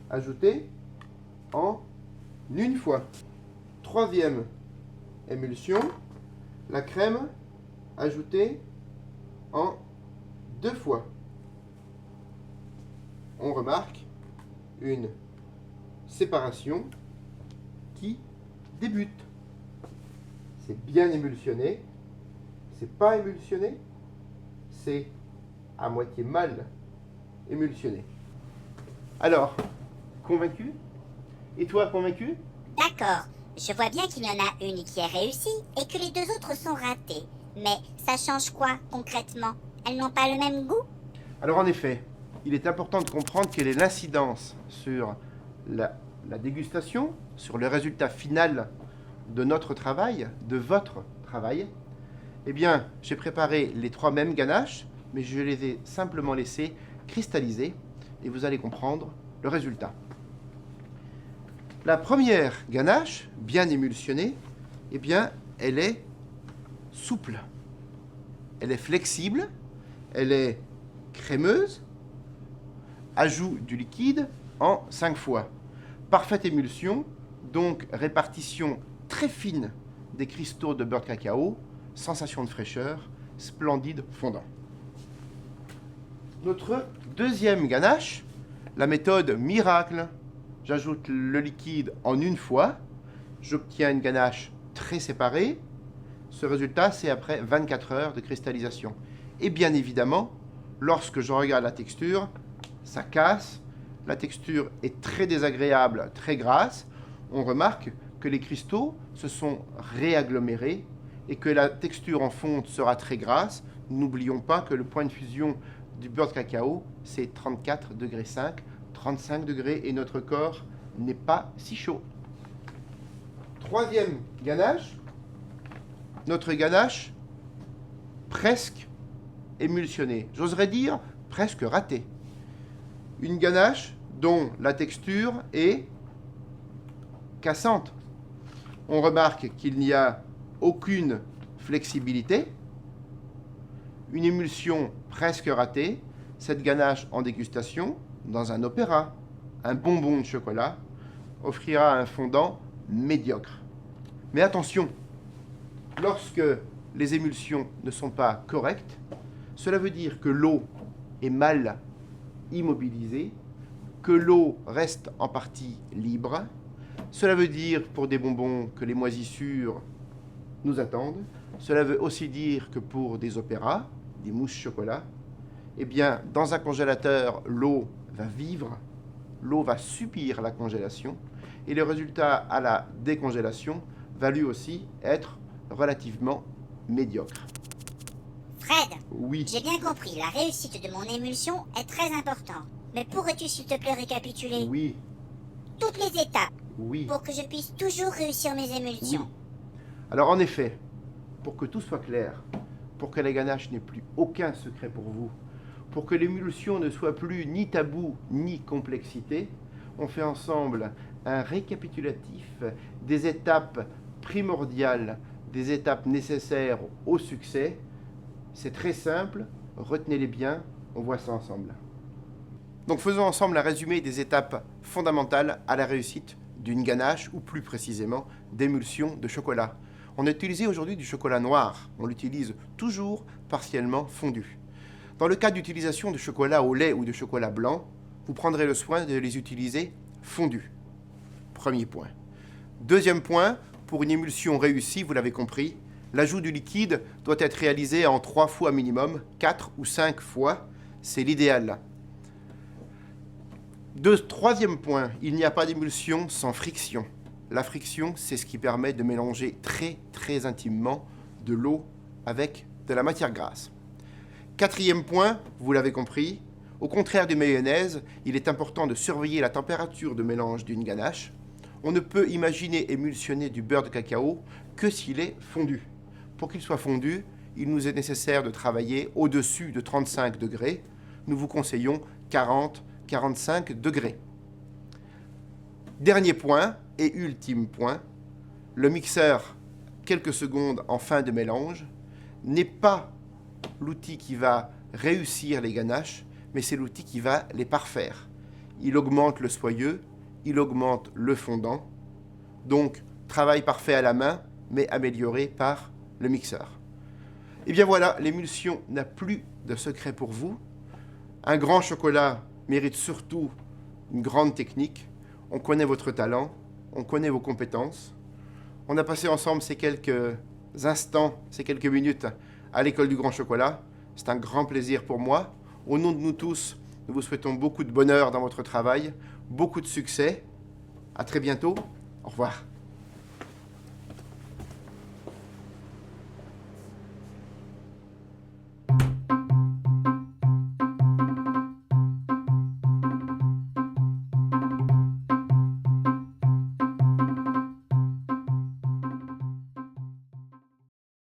ajoutée en une fois. Troisième émulsion, la crème ajoutée en 2 fois. On remarque une séparation qui débute. C'est bien émulsionné, c'est pas émulsionné, c'est à moitié mal émulsionné. Alors, convaincu? Et toi, convaincu? D'accord, je vois bien qu'il y en a une qui est réussie et que les 2 autres sont ratées. Mais ça change quoi concrètement? Elles n'ont pas le même goût? Alors en effet, il est important de comprendre quelle est l'incidence sur la dégustation, sur le résultat final de notre travail, de votre travail. Eh bien, j'ai préparé les 3 mêmes ganaches, mais je les ai simplement laissés cristalliser et vous allez comprendre le résultat. La première ganache, bien émulsionnée, eh bien, elle est souple, elle est flexible, elle est crémeuse, ajout du liquide en 5 fois. Parfaite émulsion, donc répartition très fine des cristaux de beurre de cacao, sensation de fraîcheur, splendide fondant. Notre deuxième ganache, la méthode miracle. J'ajoute le liquide en une fois, j'obtiens une ganache très séparée. Ce résultat, c'est après 24 heures de cristallisation. Et bien évidemment, lorsque je regarde la texture, ça casse, la texture est très désagréable, très grasse. On remarque que les cristaux se sont réagglomérés et que la texture en fonte sera très grasse. N'oublions pas que le point de fusion du beurre de cacao, c'est 34,5 degrés, 35 degrés, et notre corps n'est pas si chaud. Troisième ganache, notre ganache presque émulsionnée, j'oserais dire presque ratée. Une ganache dont la texture est cassante. On remarque qu'il n'y a aucune flexibilité, une émulsion presque ratée. Cette ganache en dégustation, dans un opéra, un bonbon de chocolat, offrira un fondant médiocre. Mais attention, lorsque les émulsions ne sont pas correctes, cela veut dire que l'eau est mal immobilisée, que l'eau reste en partie libre. Cela veut dire pour des bonbons que les moisissures nous attendent. Cela veut aussi dire que pour des opéras, des mousses chocolat, eh bien, dans un congélateur, l'eau va vivre, l'eau va subir la congélation, et le résultat à la décongélation va lui aussi être relativement médiocre. Fred, Oui, j'ai bien compris, la réussite de mon émulsion est très importante. Mais pourrais-tu s'il te plaît récapituler oui, toutes les étapes oui, pour que je puisse toujours réussir mes oui. émulsions? Alors en effet, pour que tout soit clair, pour que la ganache n'ait plus aucun secret pour vous, pour que l'émulsion ne soit plus ni tabou ni complexité, on fait ensemble un récapitulatif des étapes primordiales, des étapes nécessaires au succès. C'est très simple, retenez-les bien, on voit ça ensemble. Donc faisons ensemble un résumé des étapes fondamentales à la réussite d'une ganache, ou plus précisément d'émulsion de chocolat. On a utilisé aujourd'hui du chocolat noir, on l'utilise toujours partiellement fondu. Dans le cas d'utilisation de chocolat au lait ou de chocolat blanc, vous prendrez le soin de les utiliser fondus. Premier point. Deuxième point, pour une émulsion réussie, vous l'avez compris, l'ajout du liquide doit être réalisé en 3 fois minimum, 4 ou 5 fois, c'est l'idéal. Troisième point, il n'y a pas d'émulsion sans friction. La friction, c'est ce qui permet de mélanger très intimement de l'eau avec de la matière grasse. Quatrième point, vous l'avez compris, au contraire du mayonnaise, il est important de surveiller la température de mélange d'une ganache. On ne peut imaginer émulsionner du beurre de cacao que s'il est fondu. Pour qu'il soit fondu, il nous est nécessaire de travailler au-dessus de 35 degrés. Nous vous conseillons 40-45 degrés. Dernier point et ultime point, le mixeur, quelques secondes en fin de mélange, n'est pas l'outil qui va réussir les ganaches, mais c'est l'outil qui va les parfaire. il augmente le soyeux, il augmente le fondant. Donc, travail parfait à la main, mais amélioré par le mixeur. Et bien voilà, l'émulsion n'a plus de secret pour vous. Un grand chocolat mérite surtout une grande technique. On connaît votre talent, on connaît vos compétences. On a passé ensemble ces quelques instants, ces quelques minutes à l'école du grand chocolat. C'est un grand plaisir pour moi. Au nom de nous tous, nous vous souhaitons beaucoup de bonheur dans votre travail, beaucoup de succès. À très bientôt. Au revoir.